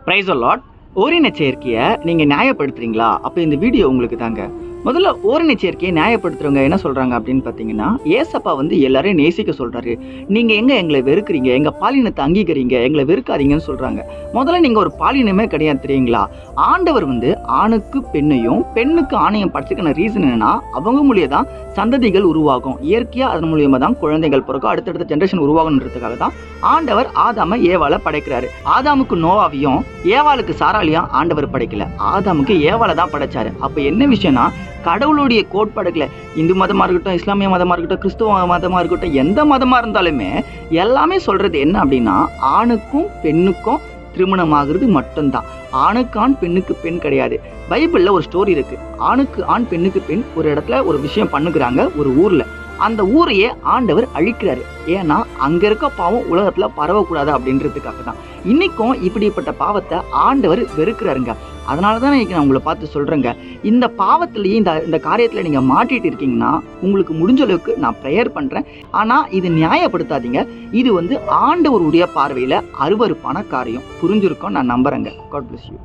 Praise the Lord. ஓரின சேர்க்கையை நீங்கள் நியாயப்படுத்துறீங்களா? அப்போ இந்த வீடியோ உங்களுக்கு தாங்க. முதல்ல ஓரின சேர்க்கையை நியாயப்படுத்துறவங்க என்ன சொல்கிறாங்க அப்படின்னு பார்த்தீங்கன்னா, ஏசப்பா எல்லாரையும் நேசிக்க சொல்கிறாரு. நீங்கள் எங்களை வெறுக்கிறீங்க, எங்கள் பாலினத்தை அங்கீகரிங்க, எங்களை வெறுக்காதீங்கன்னு சொல்கிறாங்க. முதல்ல நீங்கள் ஒரு பாலினமே கிடையாது தெரியுங்களா? ஆண்டவர் ஆணுக்கு பெண்ணையும் பெண்ணுக்கு ஆணையும் படைச்சிக்கான ரீசன் என்னன்னா, அவங்க மூலியம் தான் சந்ததிகள் உருவாகும். இயற்கையாக அதன் மூலியமாக தான் குழந்தைகள் பிறக்கும், அடுத்தடுத்த ஜென்ரேஷன் உருவாகணுன்றதுக்காக தான் ஆண்டவர் ஆதாமை ஏவாளை படைக்கிறாரு. ஆதாமுக்கு நோவாவையும் ஏவாளுக்கு சாராலையும் ஆண்டவர் படைக்கல, ஆதாமுக்கு ஏவாளை தான் படைச்சாரு. அப்போ என்ன விஷயம்னா, கடவுளுடைய கோட்பாடுகளை இந்து மதமாக இருக்கட்டும், இஸ்லாமிய மதமாக இருக்கட்டும், கிறிஸ்துவ மதமாக இருக்கட்டும், எந்த மதமாக இருந்தாலுமே எல்லாமே சொல்றது என்ன அப்படின்னா, ஆணுக்கும் பெண்ணுக்கும் திருமணம் ஆகுறது மட்டும்தான். ஆணுக்கு ஆண் பெண்ணுக்கு பெண் கிடையாது. பைபிள்ல ஒரு ஸ்டோரி இருக்கு. ஆணுக்கு ஆண் பெண்ணுக்கு பெண் ஒரு இடத்துல ஒரு விஷயம் பண்ணுகிறாங்க, ஒரு ஊர்ல. அந்த ஊரையே ஆண்டவர் அழிக்கிறாரு. ஏன்னா அங்க இருக்க பாவம் உலகத்துல பரவக்கூடாது அப்படின்றதுக்காக தான். இன்னைக்கும் இப்படிப்பட்ட பாவத்தை ஆண்டவர் வெறுக்கிறாருங்க. அதனாலதான் இன்னைக்கு நான் உங்களை பார்த்து சொல்றேங்க, இந்த பாவத்திலேயே இந்த காரியத்துல நீங்க மாட்டிட்டு இருக்கீங்கன்னா, உங்களுக்கு முடிஞ்ச அளவுக்கு நான் ப்ரேயர் பண்றேன். ஆனா இது நியாயப்படுத்தாதீங்க. இது ஆண்டவருடைய பார்வையில அருவருப்பான காரியம். புரிஞ்சிருக்கும் நான் நம்புறேங்க. God bless you.